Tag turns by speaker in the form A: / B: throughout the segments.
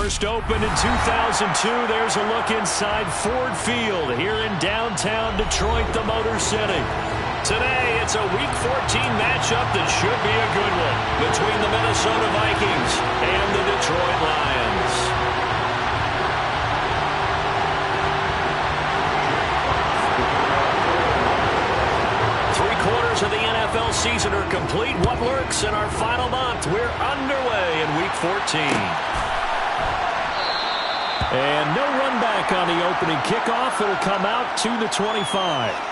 A: First opened in 2002, there's a look inside Ford Field here in downtown Detroit, the Motor City. Today, it's a Week 14 matchup that should be a good one between the Minnesota Vikings and the Detroit Lions. Three-quarters of the NFL season are complete. What lurks in our final month? We're underway in Week 14. And no run back on the opening kickoff. It'll come out to the 25.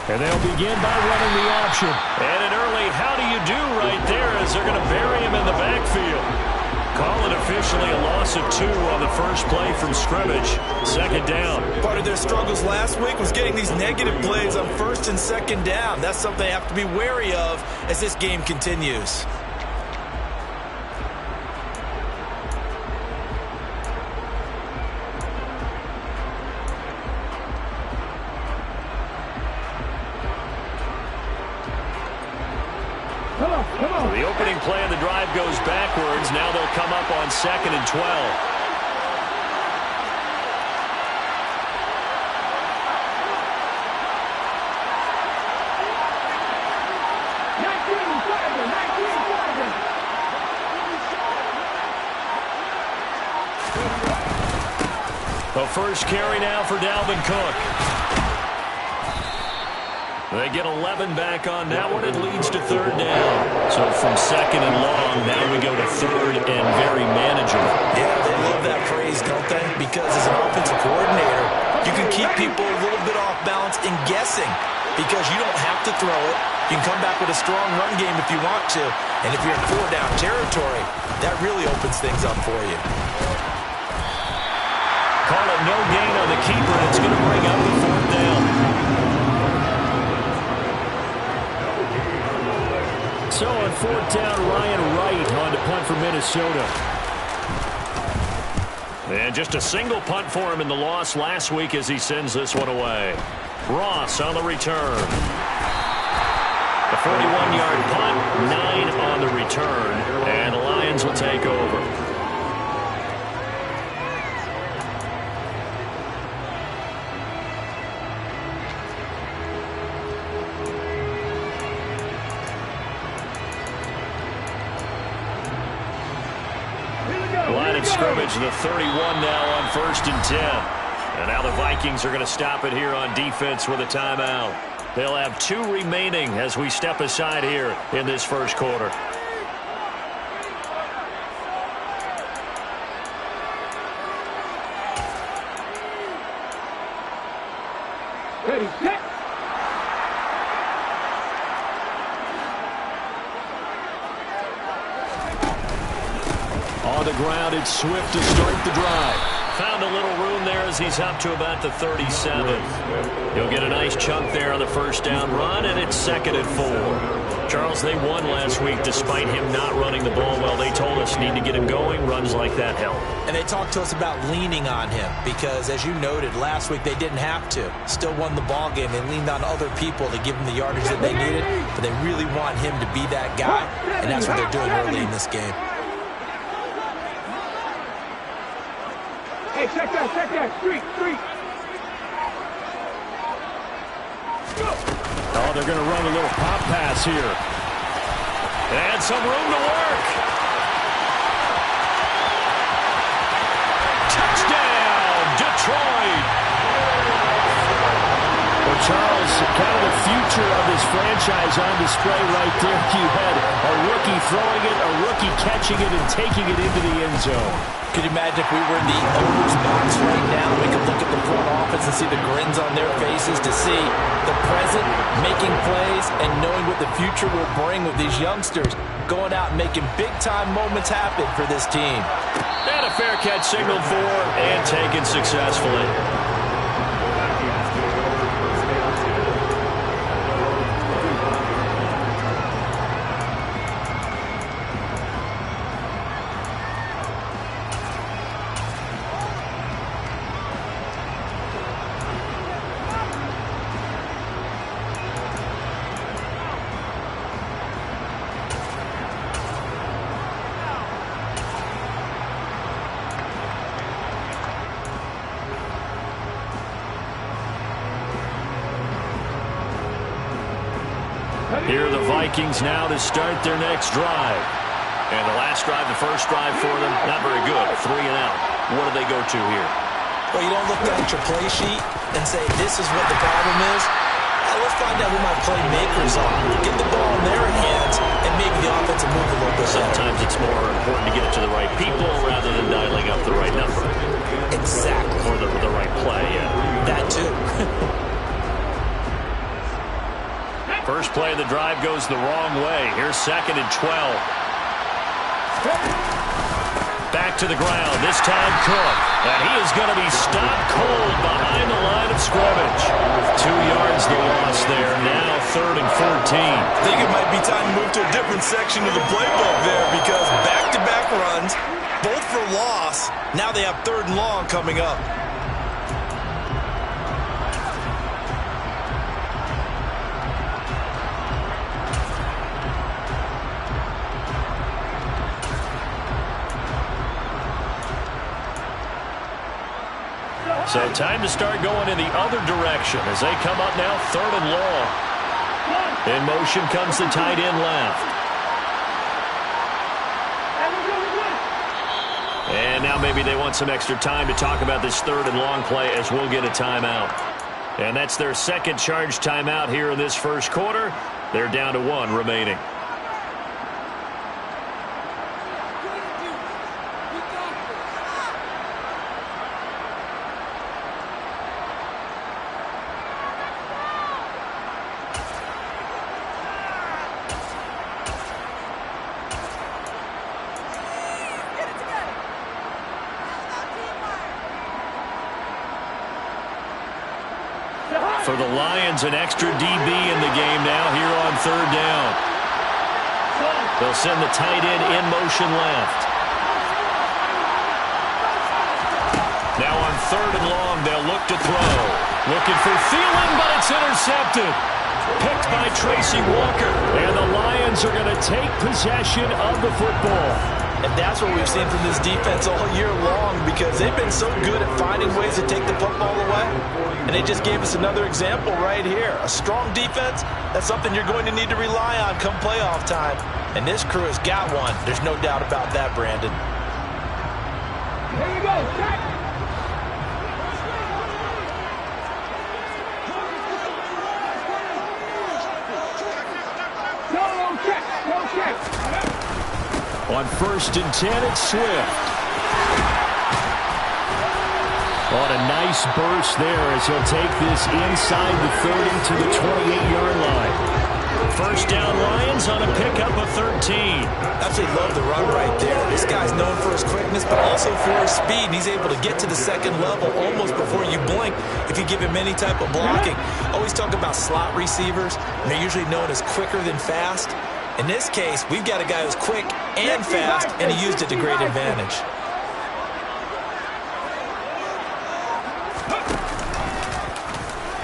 A: And they'll begin by running the option. And an early how do you do right there as they're going to bury him in the backfield. Call it officially a loss of 2 on the first play from scrimmage. Second down.
B: Part of their struggles last week was getting these negative plays on first and second down. That's something they have to be wary of as this game continues.
A: The opening play of the drive goes backwards. Now they'll come up on 2nd and 12. The first carry now for Dalvin Cook. They get 11 back on that one. It leads to 3rd down. So from 2nd and long, now we go to 3rd and very manageable.
B: Yeah, they love that phrase, don't they? Because as an offensive coordinator, you can keep people a little bit off balance and guessing because you don't have to throw it. You can come back with a strong run game if you want to. And if you're in 4-down territory, that really opens things up for you.
A: Call it no gain on the keeper, and it's going to bring up the 4th down. So on 4th down, Ryan Wright on to punt for Minnesota. And just a single punt for him in the loss last week as he sends this one away. Ross on the return. A 41-yard punt, 9 on the return, and the Lions will take over. Scrimmage, the 31 now on 1st and 10. And now the Vikings are going to stop it here on defense with a timeout. They'll have 2 remaining as we step aside here in this first quarter.
C: Ready, set.
A: On the ground, it's Swift to start the drive. Found a little room there as he's up to about the 37. He'll get a nice chunk there on the first down run, and it's 2nd and 4. Charles, they won last week despite him not running the ball well. They told us need to get him going. Runs like that help.
B: And they talked to us about leaning on him because, as you noted, last week they didn't have to. Still won the ball game. They leaned on other people to give them the yardage that they needed, but they really want him to be that guy, and that's what they're doing early in this game.
C: Hey, check that, street.
A: Oh, they're going to run a little pop pass here. And some room to work. Touchdown, Detroit. But Charles, kind of the future of this franchise on display right there. You had a rookie throwing it, a rookie catching it, and taking it into the end zone.
B: Could you imagine if we were in the owner's box right now? We could look at the front office and see the grins on their faces to see the present making plays and knowing what the future will bring with these youngsters going out and making big-time moments happen for this team.
A: And a fair catch signaled for and taken successfully. Here are the Vikings now to start their next drive. And the last drive, the first drive for them, not very good. 3 and out. What do they go to here?
B: Well, you don't look at your play sheet and say, this is what the problem is. Let's find out who my playmakers are. Get the ball in their hands and maybe the offense will move a little bit.
A: Sometimes it's more important to get it to the right people rather than dialing up the right number.
B: Exactly.
A: Or the right play, yeah.
B: That too.
A: First play of the drive goes the wrong way. Here's 2nd and 12. Back to the ground. This time Cook. And he is going to be stopped cold behind the line of scrimmage. 2 yards the loss there. Now 3rd and 14.
B: I think it might be time to move to a different section of the playbook there because back-to-back runs, both for loss. Now they have 3rd and long coming up.
A: So time to start going in the other direction as they come up now 3rd and long. In motion comes the tight end left. And now maybe they want some extra time to talk about this 3rd and long play as we'll get a timeout. And that's their second charge timeout here in this first quarter. They're down to 1 remaining. For the Lions, an extra DB in the game now here on 3rd down. They'll send the tight end in motion left. Now on 3rd and long, they'll look to throw. Looking for Thielen, but it's intercepted. Picked by Tracy Walker. And the Lions are going to take possession of the football.
B: And that's what we've seen from this defense all year long because they've been so good at finding ways to take the football away. And they just gave us another example right here. A strong defense, that's something you're going to need to rely on come playoff time. And this crew has got one. There's no doubt about that, Brandon.
C: Here you go, check. Go, check, go, check.
A: On 1st and 10, it's Swift. On a nice burst there as he'll take this inside the 30 to the 28-yard line. First down Lions on a pickup of 13.
B: Absolutely love the run right there. This guy's known for his quickness, but also for his speed. And he's able to get to the 2nd level almost before you blink if you give him any type of blocking. Always talk about slot receivers, and they're usually known as quicker than fast. In this case, we've got a guy who's quick and fast, and he used it to great advantage.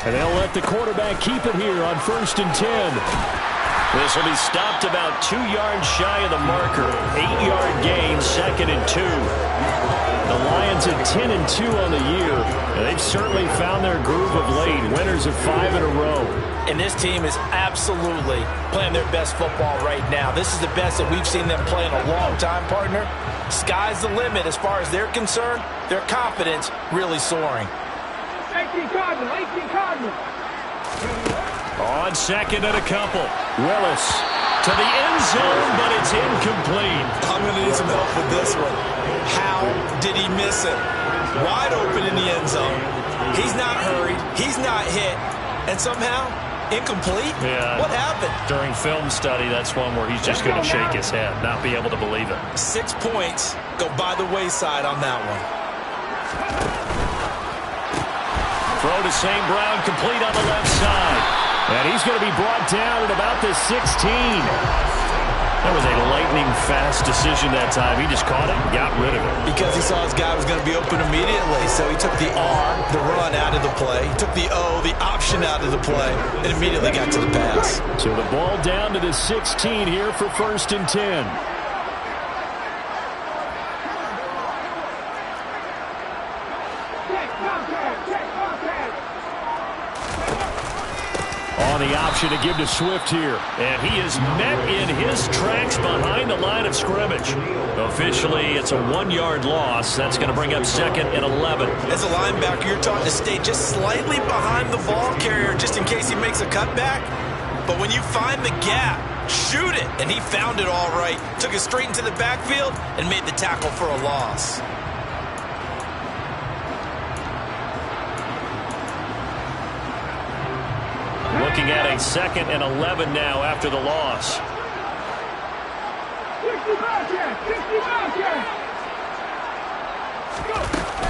A: And they'll let the quarterback keep it here on 1st and 10. This will be stopped about 2 yards shy of the marker. 8-yard gain, 2nd and 2. The Lions at 10 and 2 on the year. And they've certainly found their groove of late. Winners of 5 in a row.
B: And this team is absolutely playing their best football right now. This is the best that we've seen them play in a long time, partner. Sky's the limit as far as they're concerned. Their confidence really soaring.
C: 18 Cardinal, 18 Cardinal.
A: On second and a couple. Willis to the end zone, but it's incomplete.
B: I'm going to need some help with this one. How did he miss it? Wide open in the end zone. He's not hurried. He's not hit. And somehow, incomplete?
A: Yeah.
B: What happened?
A: During film study, that's one where he's just going to shake his head, not be able to believe it.
B: 6 points go by the wayside on that one.
A: Throw to St. Brown, complete on the left side. And he's going to be brought down at about the 16. That was a lightning-fast decision that time. He just caught it and got rid of it.
B: Because he saw his guy was going to be open immediately, so he took the R, the run, out of the play. He took the O, the option, out of the play, and immediately got to the pass.
A: So the ball down to the 16 here for 1st and 10. On the option to give to Swift here. And he is met in his tracks behind the line of scrimmage. Officially, it's a 1-yard loss. That's going to bring up 2nd and 11.
B: As a linebacker, you're taught to stay just slightly behind the ball carrier just in case he makes a cutback. But when you find the gap, shoot it. And he found it all right. Took it straight into the backfield and made the tackle for a loss.
A: Looking at a 2nd and 11 now after the loss.
C: 60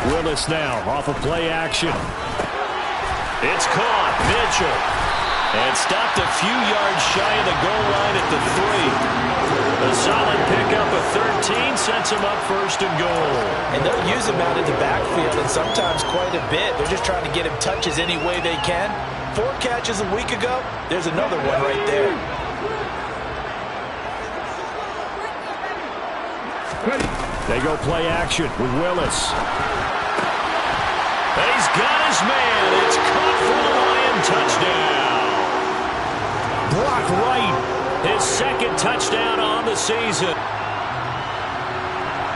A: Willis now off of play action. It's caught. Mitchell. And stopped a few yards shy of the goal line at the 3. A solid pickup of 13 sets him up 1st and goal.
B: And they'll use him out in the backfield, and sometimes quite a bit. They're just trying to get him touches any way they can. 4 catches a week ago. There's another one right there.
A: They go play action with Willis. And he's got his man. It's caught for the Lion touchdown. Block right. His 2nd touchdown on the season.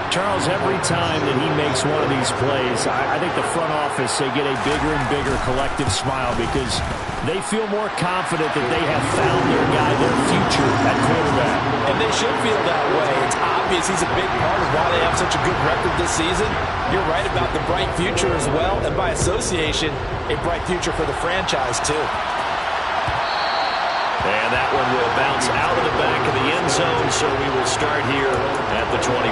A: Charles, every time that he makes one of these plays, I think the front office, they get a bigger and bigger collective smile because they feel more confident that they have found their guy, their future at quarterback.
B: And they should feel that way. It's obvious he's a big part of why they have such a good record this season. You're right about the bright future as well, and by association, a bright future for the franchise too.
A: And that one will bounce out of the back of the end zone, so we will start here at the 25.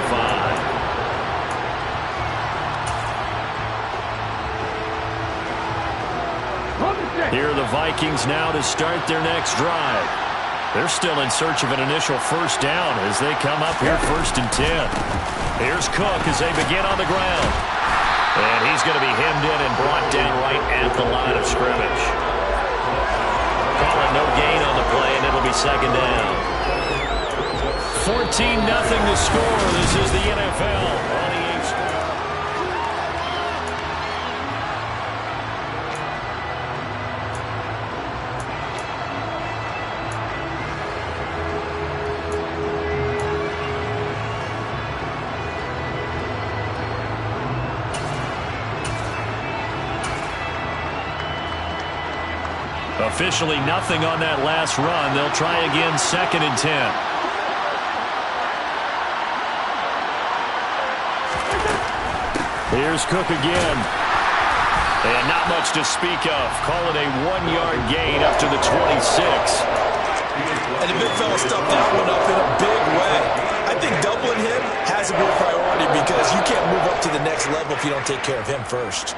A: Here are the Vikings now to start their next drive. They're still in search of an initial 1st down as they come up here 1st and 10. Here's Cook as they begin on the ground. And he's going to be hemmed in and brought down right at the line of scrimmage. Call it no gain on the play, and it'll be 2nd down. 14-0 to score. This is the NFL on the 8th. Officially nothing on that last run. They'll try again 2nd and 10. Here's Cook again. And not much to speak of. Call it a 1-yard gain up to the 26.
B: And the big fella stuffed that one up in a big way. I think doubling him has a real priority because you can't move up to the next level if you don't take care of him first.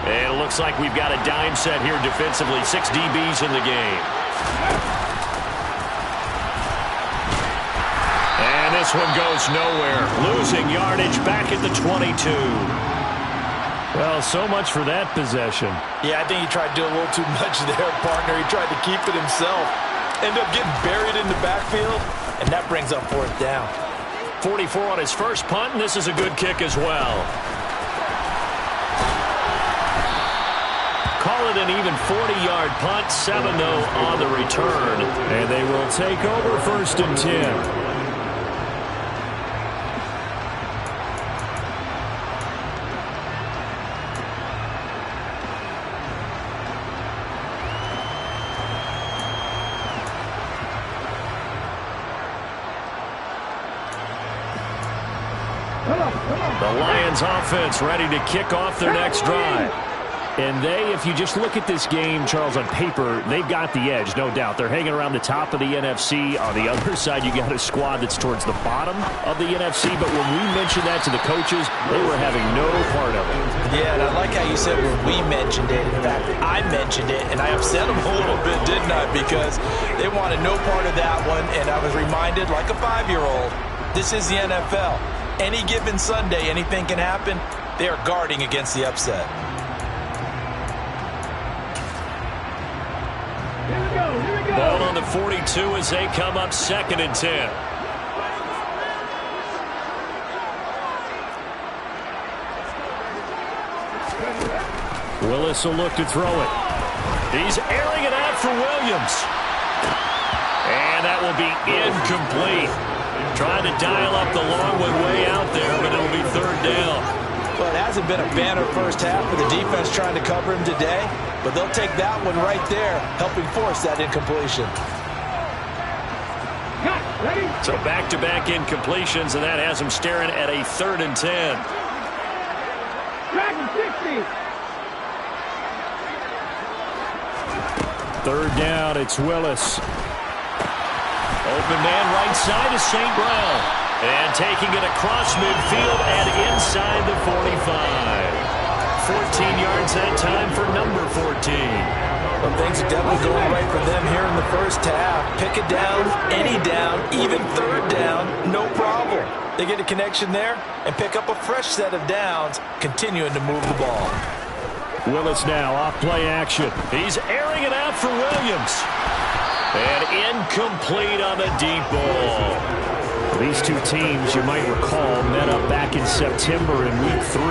A: And it looks like we've got a dime set here defensively. 6 DBs in the game. And this one goes nowhere. Losing yardage back at the 22. Well, so much for that possession.
B: Yeah, I think he tried to do a little too much there, partner. He tried to keep it himself. Ended up getting buried in the backfield, and that brings up 4th down.
A: 44 on his first punt, and this is a good kick as well. Call it an even 40-yard punt, 7 though on the return. And they will take over 1st and 10. The Lions offense ready to kick off their next drive. And if you just look at this game, Charles, on paper, they've got the edge, no doubt. They're hanging around the top of the NFC. On the other side, you got a squad that's towards the bottom of the NFC. But when we mentioned that to the coaches, they were having no part of it.
B: Yeah, and I like how you said when we mentioned it. In fact, I mentioned it, and I upset them a little bit, didn't I? Because they wanted no part of that one, and I was reminded, like a 5-year-old, this is the NFL. Any given Sunday, anything can happen. They are guarding against the upset.
A: Ball on the 42 as they come up 2nd and 10. Willis will look to throw it. He's airing it out for Williams. And that will be incomplete. Trying to dial up the long one way out there, but it'll be 3rd down.
B: Well, it hasn't been a banner first half for the defense trying to cover him today, but they'll take that one right there, helping force that incompletion.
A: So back-to-back incompletions, and that has him staring at a 3rd and 10. Third down, it's Willis. Open man right side is St. Brown. And taking it across midfield and inside the 45. 14 yards that time for number 14.
B: Well, things are definitely going right for them here in the first half. Pick it down, any down, even 3rd down, no problem. They get a connection there and pick up a fresh set of downs, continuing to move the ball.
A: Willis now off play action. He's airing it out for Williams. And incomplete on the deep ball. These two teams, you might recall, met up back in September in Week 3.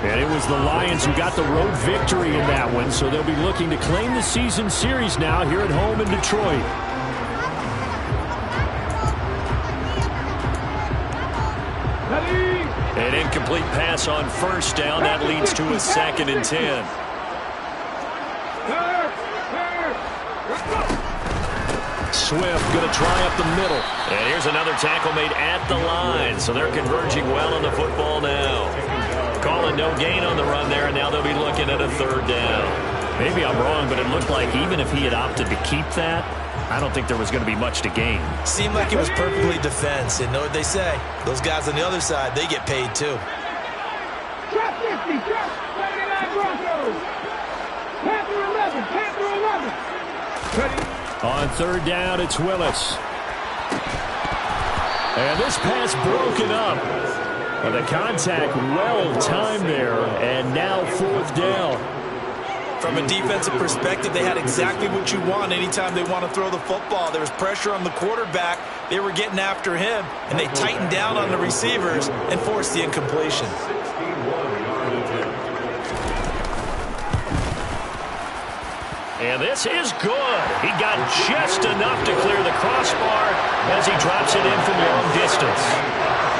A: And it was the Lions who got the road victory in that one, so they'll be looking to claim the season series now here at home in Detroit. An incomplete pass on 1st down. That leads to a 2nd and 10. Swift going to try up the middle. And here's another tackle made at the line. So they're converging well on the football now. Calling no gain on the run there, and now they'll be looking at a 3rd down. Maybe I'm wrong, but it looked like even if he had opted to keep that, I don't think there was going to be much to gain.
B: Seemed like it was perfectly defense. And know what they say? Those guys on the other side, they get paid too.
C: Trap 50, trap 99 Broncos. Panther 11, Panther 11.
A: On 3rd down, it's Willis. And this pass broken up. And the contact well timed there. And now 4th down.
B: From a defensive perspective, they had exactly what you want anytime they want to throw the football. There was pressure on the quarterback. They were getting after him, and they tightened down on the receivers and forced the incompletion.
A: And this is good. He got just enough to clear the crossbar as he drops it in from long distance.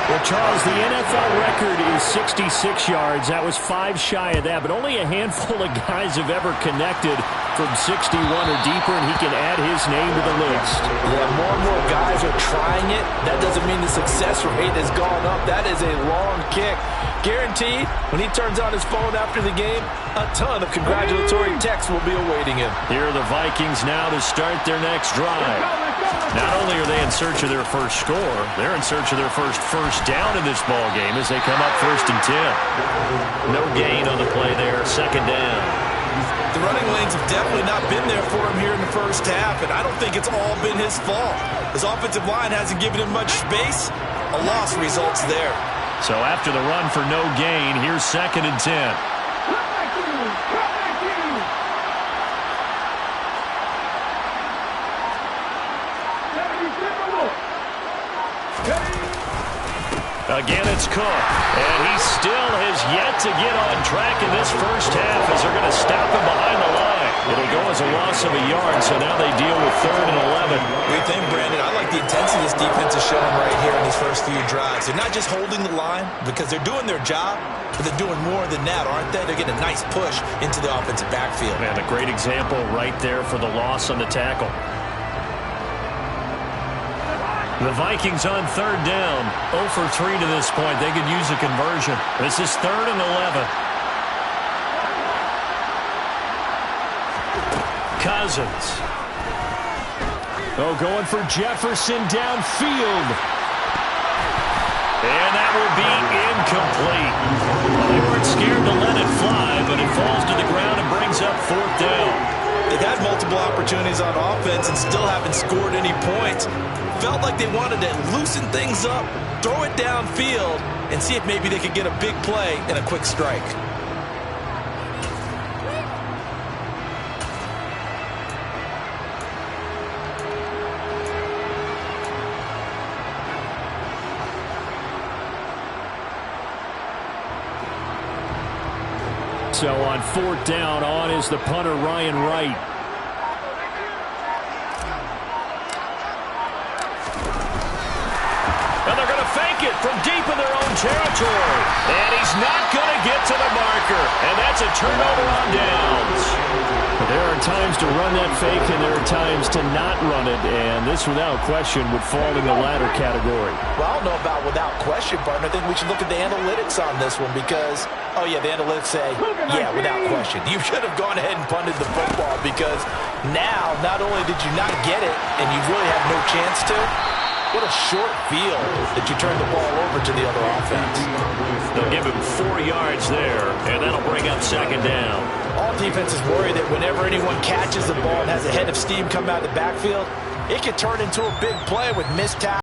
A: Well, Charles, the NFL record is 66 yards. That was 5 shy of that, but only a handful of guys have ever connected from 61 or deeper, and he can add his name to the list.
B: Yeah, more and more guys are trying it. That doesn't mean the success rate has gone up. That is a long kick. Guaranteed, when he turns on his phone after the game, a ton of congratulatory texts will be awaiting him.
A: Here are the Vikings now to start their next drive. Not only are they in search of their first score, they're in search of their first down in this ball game as they come up 1st and 10. No gain on the play there, 2nd down.
B: The running lanes have definitely not been there for him here in the first half, and I don't think it's all been his fault. His offensive line hasn't given him much space. A loss results there.
A: So after the run for no gain, here's 2nd and 10. Again, it's Cook, and he still has yet to get on track in this first half as they're going to stop him behind the line. It'll go as a loss of a yard, so now they deal with 3rd and 11.
B: What do you think, Brandon? I like the intensity this defense is showing right here in these first few drives. They're not just holding the line because they're doing their job, but they're doing more than that, aren't they? They're getting a nice push into the offensive backfield.
A: And a great example right there for the loss on the tackle. The Vikings on third down. 0 for 3 to this point. They could use a conversion. This is 3rd and 11. Cousins. Oh, going for Jefferson downfield. And that will be incomplete. Well, they weren't scared to let it fly, but it falls to the ground and brings up 4th down.
B: They've had multiple opportunities on offense and still haven't scored any points. Felt like they wanted to loosen things up, throw it downfield, and see if maybe they could get a big play and a quick strike.
A: So on 4th down, on is the punter, Ryan Wright. And they're going to fake it from deep in their own territory. And he's not going to get to the marker. And that's a turnover on downs. There are times to run that fake, and there are times to not run it. And this, without question, would fall in the latter category.
B: Well, I don't know about without question, partner. I think we should look at the analytics on this one because, oh, yeah, the analytics say, yeah, without question. You should have gone ahead and punted the football because now, not only did you not get it and you really have no chance to, what a short field that you turned the ball over to the other offense.
A: They'll give him 4 yards there, and that'll bring up 2nd down.
B: All defenses worry that whenever anyone catches the ball and has a head of steam come out of the backfield, it could turn into a big play with missed tackles.